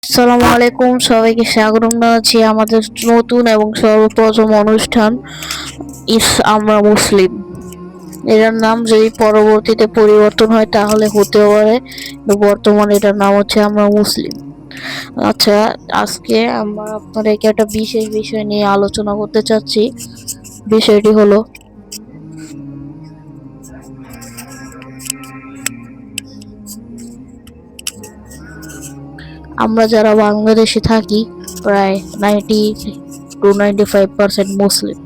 আসসালামু আলাইকুম, সবাইকে স্বাগতম জানাচ্ছি আমাদের নতুন এবং সর্বপ্রথম অনুষ্ঠান আমরা মুসলিম। এটার নাম যদি পরবর্তীতে পরিবর্তন হয় তাহলে হতে পারে, বর্তমানে এটার নাম হচ্ছে আমরা মুসলিম। আচ্ছা, আজকে আমরা আপনাদেরকে একটা বিশেষ বিষয় নিয়ে আলোচনা করতে চাচ্ছি। বিষয়টি হলো, আমরা যারা বাংলাদেশে থাকি প্রায় 90 to 95% মুসলিম।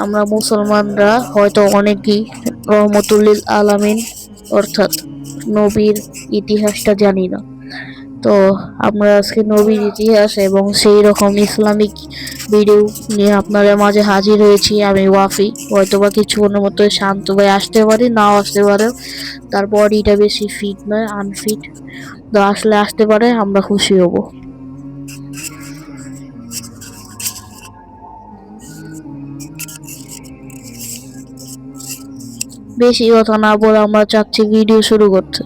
আমরা মুসলমানরা হয়তো অনেকেই রহমতুল্লিল আলামিন অর্থাৎ নবীর ইতিহাসটা জানি না। তো আমরা আজকে নবীর ইতিহাস এবং সেই রকম ইসলামিক ভিডিও নিয়ে আপনাদের মাঝে হাজির হয়েছি। আমি ওয়াফি। হয়তোবা কিছুক্ষণের মতো শান্ত ভাই আসতে পারে, নাও আসতে পারে, তার বডিটা বেশি ফিট নয়, আনফিট। তো আসলে আসতে পারে, আমরা খুশি হব। বেশি কথা না বলে আমরা চাচ্ছি ভিডিও শুরু করতে।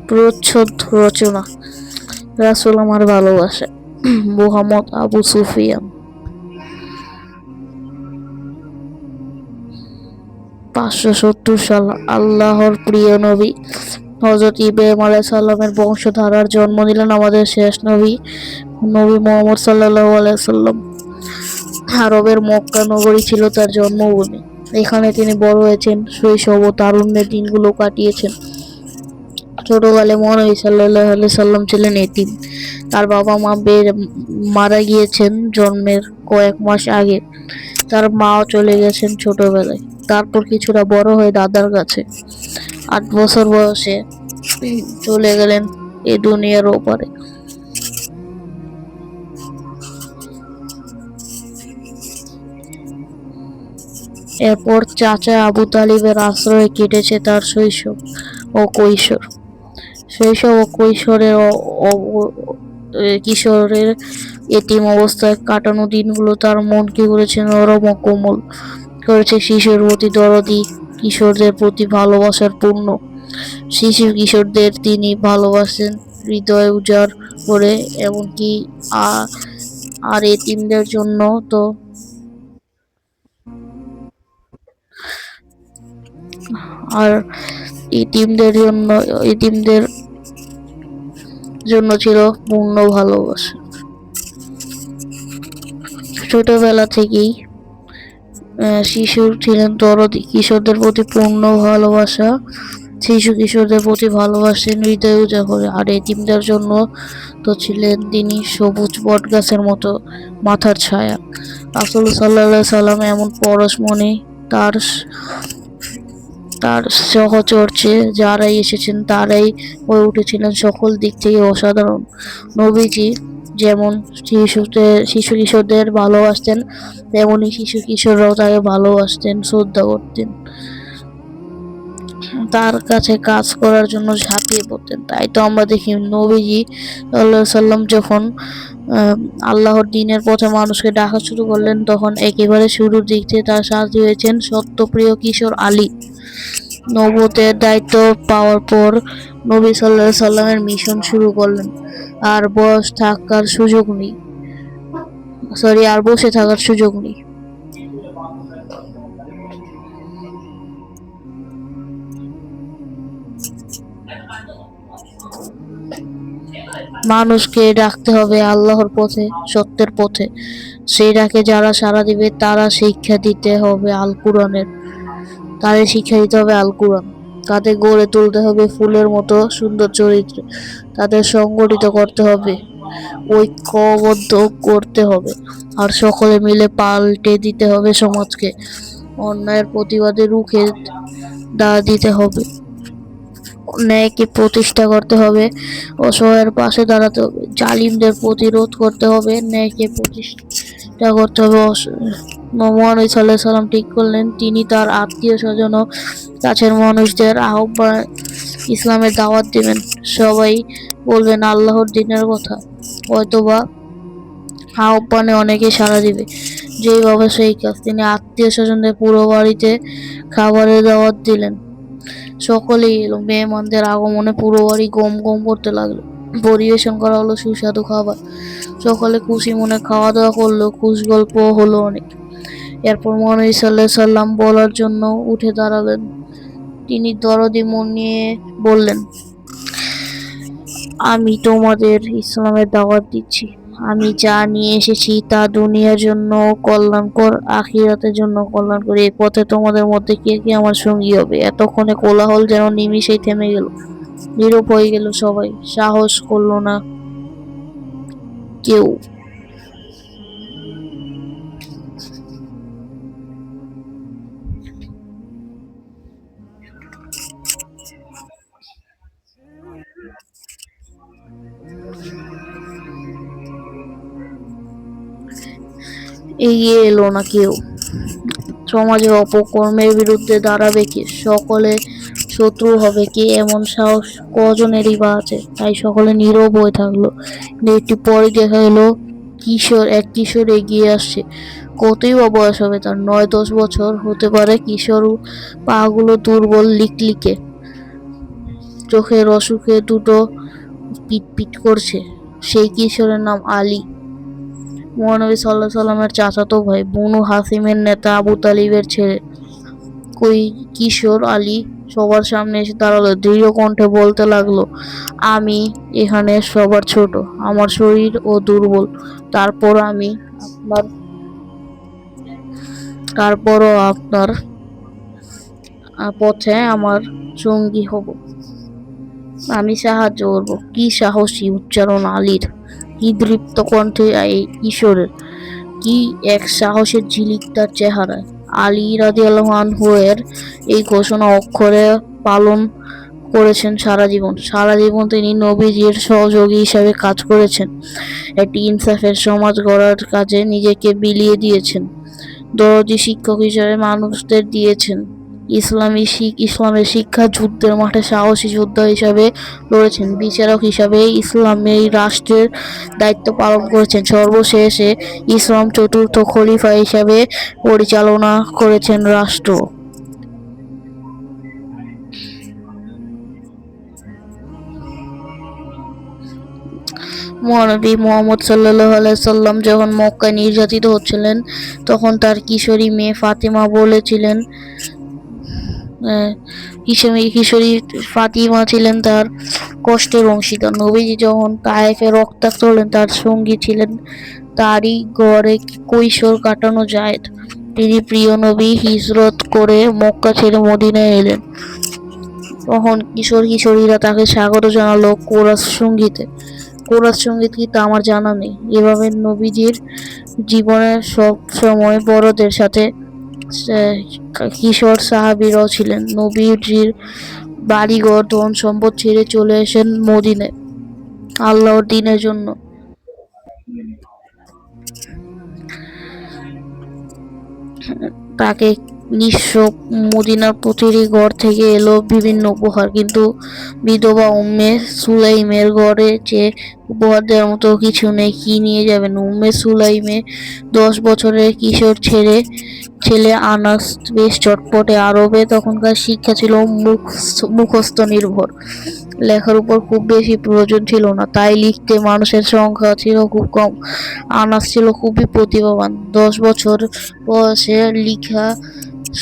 প্রচ্ছদ রচনা: রাসূল আমার ভালোবাসা, মুহাম্মদ আবু সুফিয়ান। 570 সাল। আল্লাহর প্রিয় নবী হযরত ইব্রাহিম আলাইহিস সালামের বংশধারার জন্ম দিলেন আমাদের শেষ নবী মুহাম্মদ সাল্লাল্লাহু আলাইহি সাল্লাম। আরবের মক্কা নগরী ছিল তার জন্মভূমি। এখানে তিনি বড় হয়েছেন, শৈশব ও তারুণ্যের দিনগুলো কাটিয়েছেন। ছোটকালে মহানবী সাল্লাল্লাহু আলাইহি সাল্লাম ছিলেন এতিম। তার বাবা মা মারা গিয়েছেন জন্মের কয়েক মাস আগে। তার মাও চলে গেছেন ছোটবেলায়। তারপর কিছুটা বড় হয়ে দাদার কাছে 8 বছর বয়সে চলে গেলেন এ দুনিয়ার ওপারে। এরপর চাচা আবু তালিবের আশ্রয়ে কেটেছে তার শৈশব ও কৈশোর। কিশোরের এতিম অবস্থায় কাটানো দিনগুলো তার মনকে করেছে নরম ও কোমল, করেছে শিশুর প্রতি দরদি, কিশোরদের প্রতি ভালোবাসার পূর্ণ। শিশু কিশোরদের তিনি ভালোবাসেন হৃদয় উজাড় করে। এমনকি আর এতিমদের জন্য তো আর এতিমদের জন্য ছিল পূর্ণ ভালোবাসা। ছোটবেলা থেকেই শিশু ছিলেন দরদি, কিশোরদের প্রতি পূর্ণ ভালোবাসা, শিশু কিশোরদের প্রতি ভালোবাসেন হৃদয় উজাড় করে। আর এতিমদের জন্য তো ছিলেন তিনি সবুজ বটগাছের মতো মাথার ছায়া। রাসূল সাল্লাল্লাহু সাল্লাম এমন পরশমণি, তার তার সহচর্যে যারাই এসেছেন তারাই হয়ে উঠেছিলেন সকল দিক থেকে অসাধারণ। নবীজি যেমন শিশু কিশোরদের ভালোবাসতেন, তেমনি শিশু কিশোররাও তাকে ভালোবাসতেন, শ্রদ্ধা করতেন, তার কাছে কাজ করার জন্য ঝাঁপিয়ে পড়তেন। তাই তো আমরা দেখি নবীজি সাল্লাল্লাহু আলাইহি সাল্লাম যখন আল্লাহর দ্বীনের পথে মানুষকে ডাকা শুরু করলেন, তখন একেবারে শুরুর দিক থেকে তার সাথী হয়েছেন সত্যপ্রিয় কিশোর আলী। নবুওতের দায়িত্ব পাওয়ার পর নবী সাল্লাল্লাহু আলাইহি সাল্লামের মিশন শুরু করলেন। আর বসে থাকার সুযোগ নেই। মানুষকে ডাকতে হবে আল্লাহর পথে, সত্যের পথে। সেই ডাকে যারা সাড়া দিবে তাদের শিক্ষা দিতে হবে আল কুরআন। তাদের গড়ে তুলতে হবে ফুলের মতো সুন্দর চরিত্র। তাদের সংগঠিত করতে হবে, ঐক্যবদ্ধ করতে হবে, আর সকলে মিলে পাল্টে দিতে হবে সমাজকে। অন্যায়ের প্রতিবাদে রুখে দিতে হবে, ন্যায়কে প্রতিষ্ঠা করতে হবে, অসহায়ের পাশে দাঁড়াতে হবে, জালিমদের প্রতিরোধ করতে হবে, ন্যায়কে প্রতিষ্ঠা এটা করতে হবে। মহানবী সাল্লাল্লাহু আলাইহি সাল্লাম ঠিক করলেন তিনি তার আত্মীয় স্বজন ও কাছের মানুষদের আহ্বান ইসলামের দাওয়াত দিবেন। সবাই বলবেন আল্লাহর দিনের কথা, হয়তোবা আহ্বানে অনেকে সাড়া দিবে। যেইভাবে সেই কাজ। তিনি আত্মীয় স্বজনদের পুরো বাড়িতে খাবারের দাওয়াত দিলেন। সকলেই এলো। মেহমানদের আগমনে পুরো বাড়ি গম গম করতে লাগলো। পরিবেশন করা হলো সুস্বাদু খাবার। সকলে খুশি মনে খাওয়া দাওয়া করলো, খুশ গল্প হলো অনেক। এরপর মহানবী সাল্লাল্লাহু আলাইহি সাল্লাম বলার জন্য উঠে দাঁড়ালেন। তিনি দরদি মন নিয়ে বললেন, আমি তোমাদের ইসলামের দাওয়াত দিচ্ছি। আমি যা নিয়ে এসেছি তা দুনিয়ার জন্য কল্যাণকর, আখিরাতের জন্য কল্যাণকর। এই পথে তোমাদের মধ্যে কে কে আমার সঙ্গী হবে? এতক্ষণে কোলাহল যেন নিমিষেই থেমে গেল। নীরব হয়ে গেল সবাই। সাহস করলো না কেউ। এগিয়ে এলো না কেউ। সমাজে অপকর্মের বিরুদ্ধে দাঁড়াবে কে? সকলে শত্রু হবে কে? এমন সাহস কজনেরই বা আছে? তাই সকলে নীরব হয়ে থাকলো। একটু পরে দেখা গেল এক কিশোর এগিয়ে আসছে। কতই বা বয়স হবে তার, 9-10 বছর হতে পারে। কিশোর পাগুলো দুর্বল, লিকলিকে, চোখের অসুখে দুটো পিটপিট করছে। সেই কিশোরের নাম আলী, মহানবী সাল্লাল্লাহু আলাইহি সাল্লামের চাচাতো ভাই, বনু হাসিমের নেতা আবু তালিবের ছেলে। কিশোর আলী সবার সামনে এসে দাঁড়ালো। দৃঢ় কণ্ঠে বলতে লাগলো, আমি এখানে সবার ছোট, আমার শরীর ও দুর্বল, তারপরও আপনার পথে আমার সঙ্গী হব, আমি সাহায্য করব। কি সাহসী উচ্চারণ আলীর, কি দৃপ্ত কণ্ঠে এই কিশোরের, কি এক সাহসের ঝিলিক তার চেহারায়। আলী রাদিয়াল্লাহু আনহু এর এই ঘোষণা অক্ষরে পালন করেছেন সারা জীবন তিনি নবীজির সহযোগী হিসাবে কাজ করেছেন। একটি ইনসাফের সমাজ গড়ার কাজে নিজেকে বিলিয়ে দিয়েছেন। দরদি শিক্ষক হিসাবে মানুষদের দিয়েছেন ইসলামের শিক্ষা। যুদ্ধের মাঠে সাহসী যোদ্ধা হিসাবে লড়েছেন। বিচারক হিসাবে ইসলামী রাষ্ট্রের দায়িত্ব পালন করেছেন। সর্বশেষে ইসলাম চতুর্থ খলিফা হিসাবে পরিচালনা করেছেন রাষ্ট্র। মহানবী মুহাম্মদ সাল্লাল্লাহু আলাইহি সাল্লাম যখন মক্কায় নির্যাতিত হচ্ছিলেন, তখন তার কিশোরী মেয়ে ফাতিমা বলেছিলেন, কিশোরী ফাতিমা ছিলেন তার কষ্টের অংশীদার। নবীজি যখন তায়েফে রক্তাক্ত হলেন, তার সঙ্গী ছিলেন তারই ঘরে কৈশোর কাটানো জায়েদ। তিনি প্রিয় নবী হিজরত করে মক্কা ছেড়ে মদিনায় এলেন। তখন কিশোরীরা তাকে স্বাগত জানালো কোরাস সঙ্গীতে। কোরাস সঙ্গীত কি তা আমার জানা নেই। এভাবে নবীজির জীবনের সব সময় বড়দের সাথে কিশোর সাহাবীরাও ছিলেন। নবীজির বাড়িঘর ধন সম্পদ ছেড়ে চলে আসেন মদিনায় আল্লাহর দ্বীনের জন্য। তাকে নিঃস্ব মদিনার প্রতিটি ঘর থেকে এলো বিভিন্ন উপহার, কিন্তু বিধবা উম্মে সুলাইমের ঘরে যে উপহার দেওয়ার মতো কিছু নেই। কি নিয়ে যাবেন? উম্মে সুলাইমে 10 বছরের কিশোর ছেলে আনাস বেশ চটপটে। আরবে তখনকার শিক্ষা ছিল মুখস্থ নির্ভর, লেখার উপর খুব বেশি প্রয়োজন ছিল না, তাই লিখতে মানুষের সংখ্যা ছিল খুব কম। আনাস ছিল খুবই প্রতিভাবান, 10 বছর বয়সে লিখা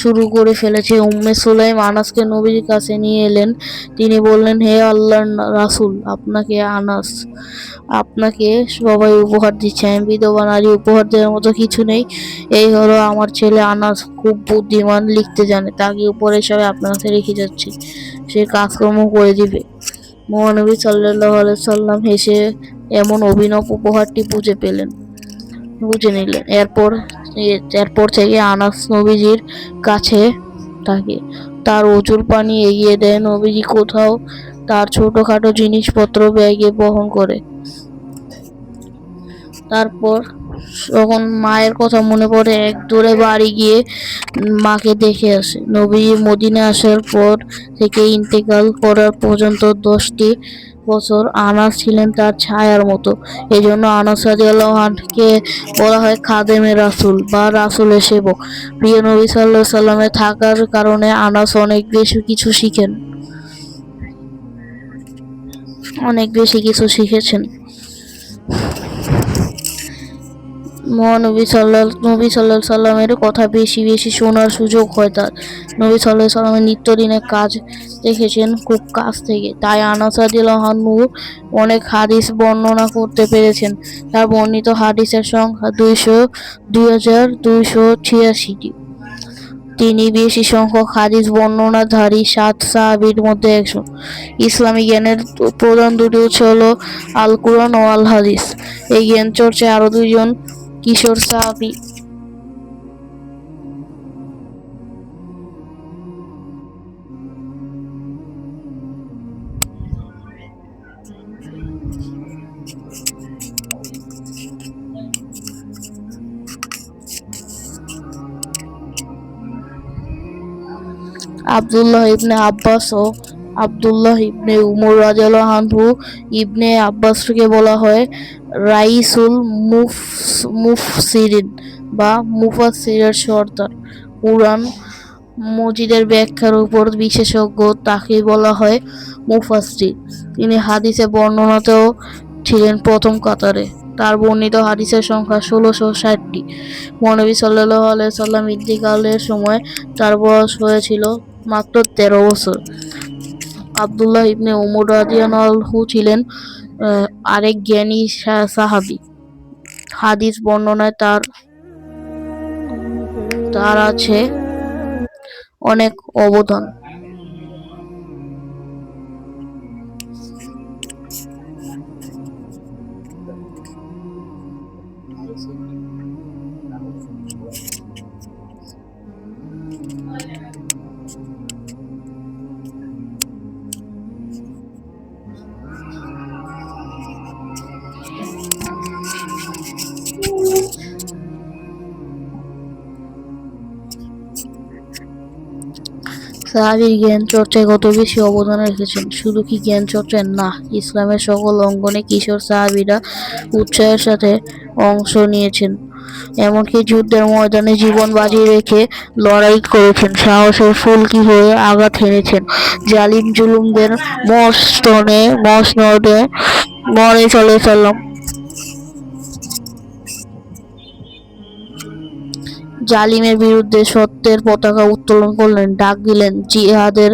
শুরু করে ফেলেছে। উম্মে সুলাইম আনাসকে নবীর কাছে নিয়ে এলেন। তিনি বললেন, হে আল্লাহর রাসূল, আপনাকে সবাই উপহার দিচ্ছে, আমি বিধবা নারী, উপহার দেওয়ার মতো কিছু নেই। এই হলো আমার ছেলে আনাস, খুব বুদ্ধিমান, লিখতে জানে, তাকে উপরে হিসাবে আপনার কাছে রেখে যাচ্ছি, সে কাজকর্ম করে দিবে। মহানবী সাল্লাল্লাহু আলাইহি সাল্লাম হেসে এমন অভিনব উপহারটি বুঝে নিলেন। এরপর থেকে আনাস নবীজির কাছে থাকে। তার অজুর পানি এগিয়ে দেয়। নবীজি কোথাও তার ছোটখাটো জিনিসপত্র ব্যাগে বহন করে। তারপর তখন মায়ের কথা মনে পড়ে, এক দৌড়ে বাড়ি গিয়ে মাকে দেখে আসে। নবী মদিনা আসার পর থেকে ইন্তেকাল করার পর্যন্ত 10টি বছর আনাস ছিলেন তার ছায়ার মতো। এই জন্য আনাস রাদিয়াল্লাহু আনহুকে বলা হয় খাদেমে রাসূল বা রাসূলের সেবক। প্রিয় নবী সাল্লাল্লাহু আলাইহি সাল্লামে থাকার কারণে আনাস অনেক বেশি কিছু শিখেছেন। মহানবী সাল্লাল্লাহু সাল্লামের কথা বেশি বেশি শোনার সুযোগ হয় তার। নবী সাল্লাল্লাহু সাল্লামের নিত্যদিনের কাজ দেখেছেন খুব কাছ থেকে, তাই আনাস রাদিয়াল্লাহু আনহু অনেক হাদিস বর্ণনা করতে পেরেছেন। তার বর্ণিত হাদিসের সংখ্যা 2286টি। তিনি বেশি সংখ্যক হাদিস বর্ণনাধারী 7 সাহাবীর মধ্যে একজন। ইসলামী জ্ঞানের প্রধান দুটি উৎস হলো আল কুরআন ও আল হাদিস। এই জ্ঞান চর্চায় আরো দুইজন কিশোর সাহাবী আব্দুল্লাহ ইবনে আব্বাস ও আব্দুল্লাহ ইবনে উমর রাদিয়াল্লাহু আনহু। ইবনে আব্বাসকে বলা হয় রাইসুল মুফসিরিন বা মুফাসসিরের সর্দার। কুরআন মজিদের ব্যাখ্যার উপর বিশেষজ্ঞ, তাকে বলা হয় মুফাসসির। তিনি হাদিসে বর্ণনাতেও ছিলেন প্রথম কাতারে। তার বর্ণিত হাদিসের সংখ্যা 1660টি। মহানবী সাল্লাল্লাহু আলাইহি সাল্লাম ইন্তিকালের সময় তার বয়স হয়েছিল মাত্র 13 বছর। আব্দুল্লাহ ইবনে উমর রাদিয়াল্লাহু ছিলেন আরেক জ্ঞানী সাহাবী। হাদিস বর্ণনায় তার আছে অনেক অবদান। সাহাবীর জ্ঞান চর্চায় কত বেশি অবদান রেখেছেন। শুধু কি জ্ঞান চর্চায় না, ইসলামের সকল অঙ্গনে কিশোর সাহাবীরা উৎসাহের সাথে অংশ নিয়েছেন। এমনকি যুদ্ধের ময়দানে জীবন বাজি রেখে লড়াই করেছেন, সাহসের ফুলকি হয়ে আঘাত হেনেছেন জালিম জুলুমদের মসনদে। মহানবী সাল্লাল্লাহু আলাইহি সাল্লাম জালিমের বিরুদ্ধে সত্যের পতাকা উত্তোলন করলেন, ডাক দিলেন জিহাদের।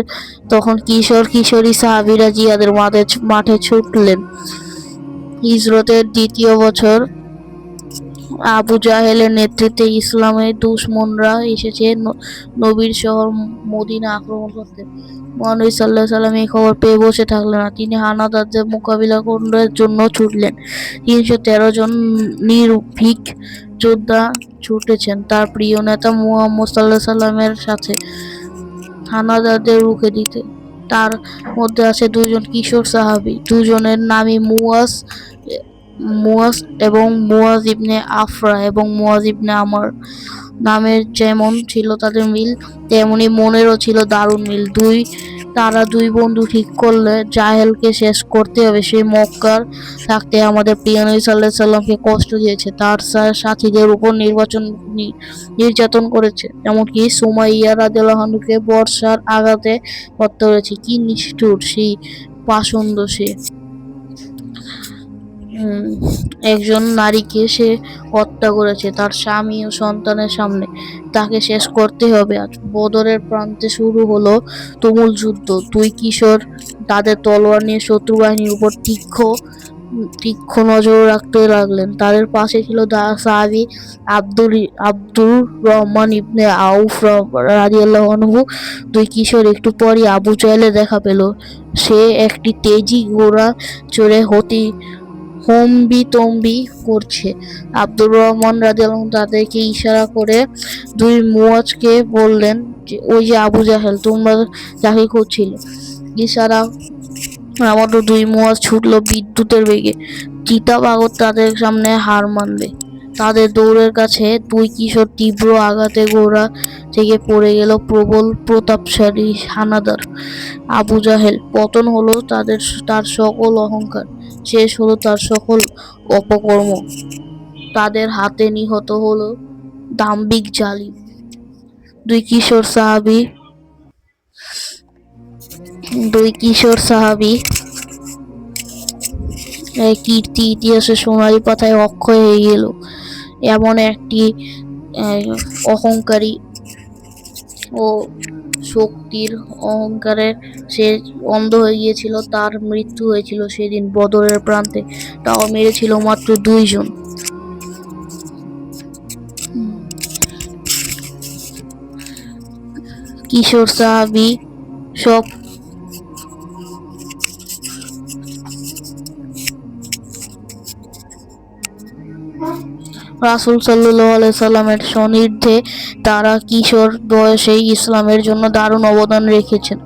তখন কিশোর কিশোরী সাহাবীরা জিহাদের মাঠে ছুটলেন। হিজরতের দ্বিতীয় বছর আবু জাহেলের নেতৃত্বে ইসলামের দুশমনরা এসেছে নবীর শহর মদিনা আক্রমণ করতে। মহানবী সাল্লাল্লাহু আলাইহি সাল্লাম এই খবর পেয়ে বসে থাকলেন না, তিনি হানাদারদের মোকাবিলা করার জন্য ছুটলেন। 313 জন নির্ভীক যোদ্ধা ছুটেছেন তার প্রিয় নেতা মুহাম্মদ সাল্লাল্লাহু আলাইহি সাল্লামের সাথে হানাদারদের রুখে দিতে। তার মধ্যে আছে 2 জন কিশোর সাহাবী, দুজনের নামই মুয়াজ এবং মুয়াজ ইবনে আফরা এবং মুয়াজ ইবনে আমর। নামের যেমন ছিল তাদের মিল, তেমনি মনেরও ছিল দারুণ মিল। তারা দুই বন্ধু ঠিক করলে জাহেলকে শেষ করতে হবে। সে মক্কার থাকতে আমাদের প্রিয় নবী সাল্লাল্লাহু আলাইহি সাল্লামকে কষ্ট দিয়েছে, তার সাথীদের উপর নির্যাতন করেছে, এমনকি সুমাইয়া রাদিয়াল্লাহু আনহাকে বর্ষার আঘাতে হত্যা করেছে। কি নিষ্ঠুর সেই পাষণ্ড! সে একজন নারীকে সে হত্যা করেছে তার স্বামী ও সন্তানের সামনে। তাকে শেষ করতে হবে আজ। বদরের প্রান্তে শুরু হলো তুমুল যুদ্ধ। 2 কিশোর তাদের তলোয়ার নিয়ে শত্রু বাহিনীর উপর তীক্ষ্ণ নজর রাখতে লাগলেন। তাদের পাশে ছিল সাহাবী আব্দুর রহমান ইবনে আউফ রাদিয়াল্লাহু আনহু। 2 কিশোর একটু পরই আবু জাহেলের দেখা পেল। সে একটি তেজি ঘোড়া চড়ে হম্বিতম্বি করছে। আব্দুর রহমান রাদিয়াল্লাহু আনহু তাদেরকে ইশারা করে 2 মুয়াজকে বললেন যে, ওই যে আবু জাহেল, তোমরা যাকে খুঁজছিলে। ইশারা আমার 2 মুয়াজ ছুটল বিদ্যুতের বেগে। চিতাবাঘ তাদের সামনে হার মানবে। তাদের দৌড়ের কাছে দুই কিশোর তীব্র আঘাতে গোড়া থেকে পড়ে গেল প্রবল প্রতাপশালী হানাদার আবু জাহেল। পতন হলো তার সকল অহংকার, শেষ হলো তার সকল অপকর্ম। তাদের হাতে নিহত হলো দাম্ভিক জালিম দুই কিশোর সাহাবী কীর্তি ইতিহাসের সোনালী পাতায় অক্ষয় হয়ে গেল। এমন একটি অহংকারী ও শক্তির অহংকারে সে অন্ধ হয়ে গিয়েছিল। তার মৃত্যু হয়েছিল সেদিন বদরের প্রান্তে, তাও মেরেছিল মাত্র 2 জন। কিশোর সাহাবী সব রাসূল সাল্লাল্লাহু আলাইহি সাল্লামের সনির্ধে তারা কিশোর বয়সেই ইসলামের জন্য দারুণ অবদান রেখেছেন।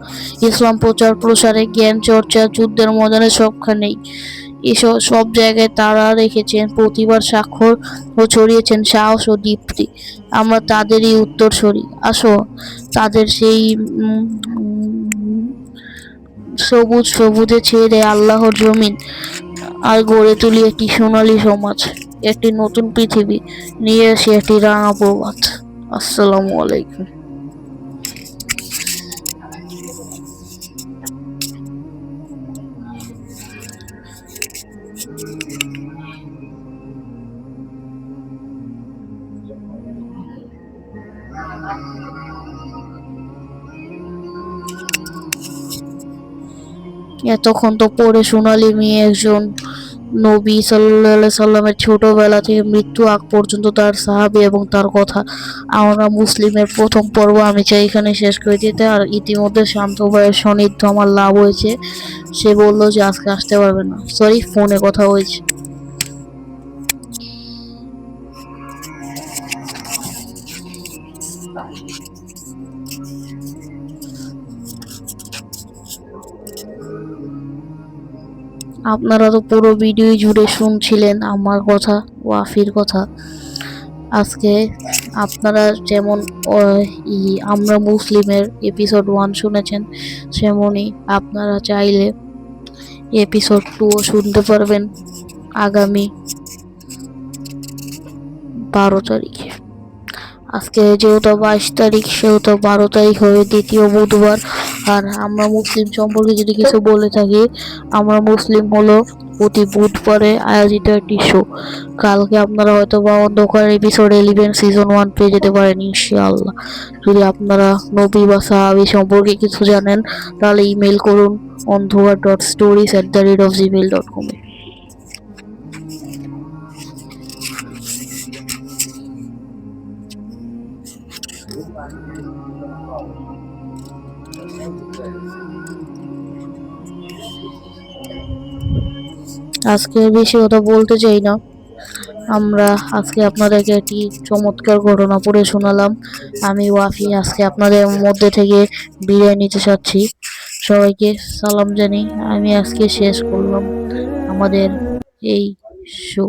ইসলাম প্রচার প্রসারে, জ্ঞান চর্চা, যুদ্ধের ময়দানে সবখানেই এসব সব জায়গায় তারা রেখেছেন প্রতিভার স্বাক্ষর ও ছড়িয়েছেন সাহস ও দীপ্তি। আমরা তাদেরই উত্তরসূরি। আসো তাদের সেই সবুজে ছেড়ে আল্লাহর জমিন আর গড়ে তুলি একটি সোনালী সমাজ, একটি নতুন পৃথিবী, নিয়ে আসি একটি রাঙা প্রভাত। আসসালামু আলাইকুম। এতক্ষণ তো পড়ে শোনালি মেয়ে একজন নবী সাল্লাল্লাহু আলাইহি সাল্লামের ছোটবেলা থেকে মৃত্যু আগ পর্যন্ত তার সাহাবী এবং তার কথা। আমরা মুসলিমের প্রথম পর্ব আমি চাই এখানে শেষ করে দিতে। আর ইতিমধ্যে শান্ত ভাইয়ের সান্নিধ্য আমার লাভ হয়েছে। সে বলল যে আজকে আসতে পারবে না, সরি, ফোনে কথা হয়েছে। আপনারা তো পুরো ভিডিও জুড়ে শুনছিলেন আমার কথা, ওয়াফির কথা। আজকে আপনারা যেমন আমরা মুসলিমের এপিসোড 1 শুনেছেন, সেমনই আপনারা চাইলে এপিসোড 2ও শুনতে পারবেন আগামী 12 তারিখে। আজকে যেহেতু 22 তারিখ, সেহেতু 12 তারিখ হবে দ্বিতীয় বুধবার। আর আমরা মুসলিম সম্পর্কে যদি কিছু বলে থাকি, আমরা মুসলিম হলো প্রতি বুধবারে আয়োজিত একটি শো। কালকে আপনারা হয়তো বা অন্ধকার এপিসোড 11 সিজন 1 পেয়ে যেতে পারেন ইনশাআল্লাহ। যদি আপনারা নবী বা সাহাবী সম্পর্কে কিছু জানেন, তাহলে ইমেল করুন ondhuar.stories@gmail.com এ। আজকে বেশি কথা বলতে চাই না। আমরা আজকে আপনাদেরকে একটি চমৎকার ঘটনা পড়ে শোনালাম। আমি ওয়াফি আজকে আপনাদের মধ্যে থেকে বিদায় নিতে চাচ্ছি। সবাইকে সালাম জানিয়ে আমি আজকে শেষ করলাম আমাদের এই শো।